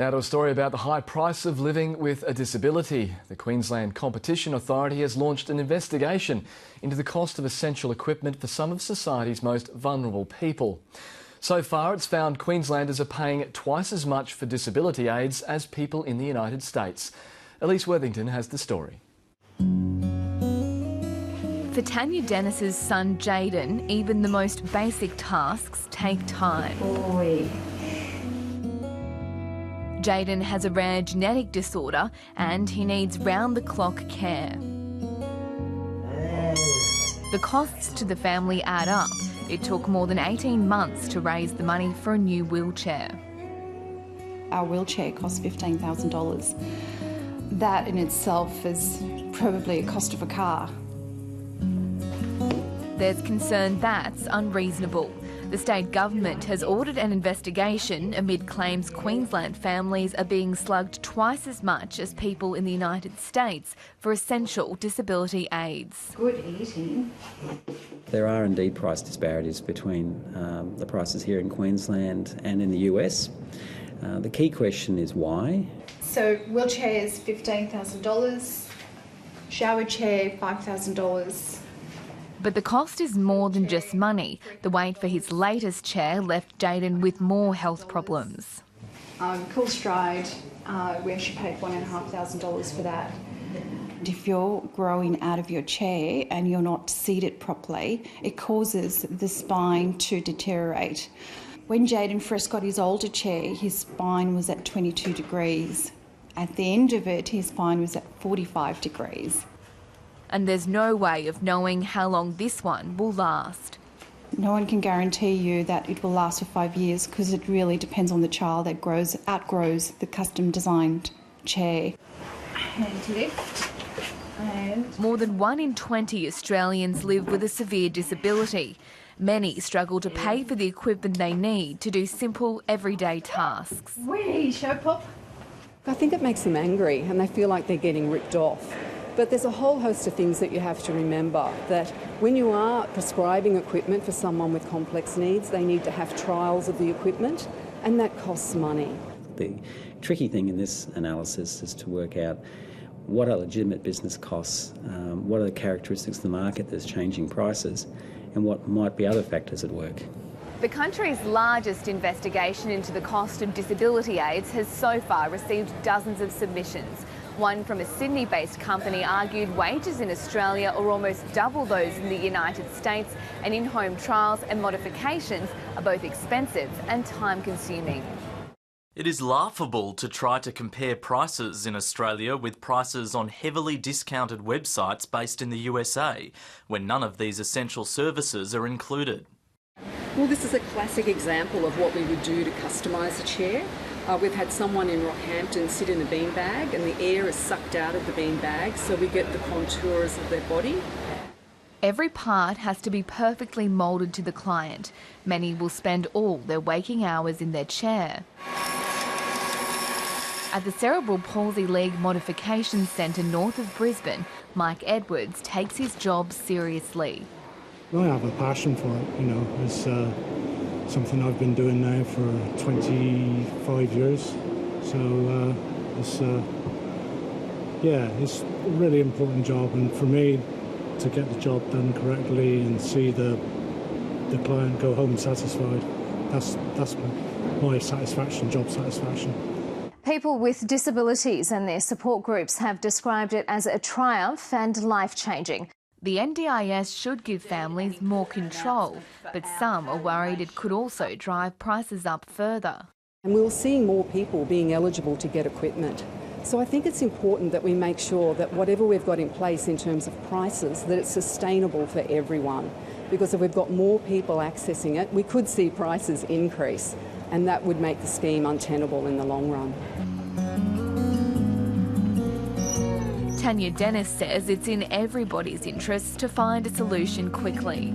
Now to a story about the high price of living with a disability. The Queensland Competition Authority has launched an investigation into the cost of essential equipment for some of society's most vulnerable people. So far, it's found Queenslanders are paying twice as much for disability aids as people in the United States. Elise Worthington has the story. For Tanya Dennis's son Jaden, even the most basic tasks take time. Jaden has a rare genetic disorder and he needs round-the-clock care. The costs to the family add up. It took more than 18 months to raise the money for a new wheelchair. Our wheelchair costs $15,000. That in itself is probably a cost of a car. There's concern that's unreasonable. The state government has ordered an investigation amid claims Queensland families are being slugged twice as much as people in the United States for essential disability aids. Good eating. There are indeed price disparities between the prices here in Queensland and in the US. The key question is why? So wheelchair is $15,000, shower chair $5,000. But the cost is more than just money. The wait for his latest chair left Jaden with more health problems. Cool Stride, we actually paid $1,500 for that. If you're growing out of your chair and you're not seated properly, it causes the spine to deteriorate. When Jaden first got his older chair, his spine was at 22 degrees. At the end of it, his spine was at 45 degrees. And there's no way of knowing how long this one will last. No one can guarantee you that it will last for 5 years because it really depends on the child that outgrows the custom-designed chair. Hand lift. And more than 1 in 20 Australians live with a severe disability. Many struggle to pay for the equipment they need to do simple, everyday tasks. Whee, show pop. I think it makes them angry and they feel like they're getting ripped off. But there's a whole host of things that you have to remember, that when you are prescribing equipment for someone with complex needs, they need to have trials of the equipment, and that costs money. The tricky thing in this analysis is to work out what are legitimate business costs, what are the characteristics of the market that's changing prices, and what might be other factors at work. The country's largest investigation into the cost of disability aids has so far received dozens of submissions. One from a Sydney-based company argued wages in Australia are almost double those in the United States, and in-home trials and modifications are both expensive and time-consuming. It is laughable to try to compare prices in Australia with prices on heavily discounted websites based in the USA, when none of these essential services are included. Well, this is a classic example of what we would do to customise a chair. We've had someone in Rockhampton sit in a beanbag and the air is sucked out of the beanbag, so we get the contours of their body. Every part has to be perfectly moulded to the client. Many will spend all their waking hours in their chair. At the Cerebral Palsy League Modification Centre north of Brisbane, Mike Edwards takes his job seriously. I have a passion for it, you know. It's something I've been doing now for 25 years. So it's a really important job, and for me to get the job done correctly and see the client go home satisfied, that's my satisfaction, job satisfaction. People with disabilities and their support groups have described it as a triumph and life-changing. The NDIS should give families more control, but some are worried it could also drive prices up further. And we're seeing more people being eligible to get equipment. So I think it's important that we make sure that whatever we've got in place in terms of prices, that it's sustainable for everyone. Because if we've got more people accessing it, we could see prices increase, and that would make the scheme untenable in the long run. Tanya Dennis says it's in everybody's interest to find a solution quickly.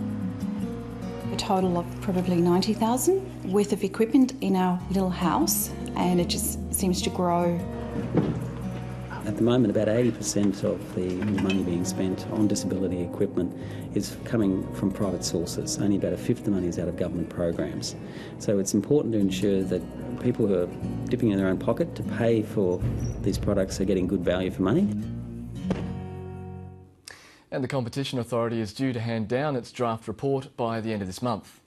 A total of probably $90,000 worth of equipment in our little house, and it just seems to grow At the moment, about 80% of the money being spent on disability equipment is coming from private sources. Only about a fifth of the money is out of government programs. So it's important to ensure that people who are dipping in their own pocket to pay for these products are getting good value for money. And the Competition Authority is due to hand down its draft report by the end of this month.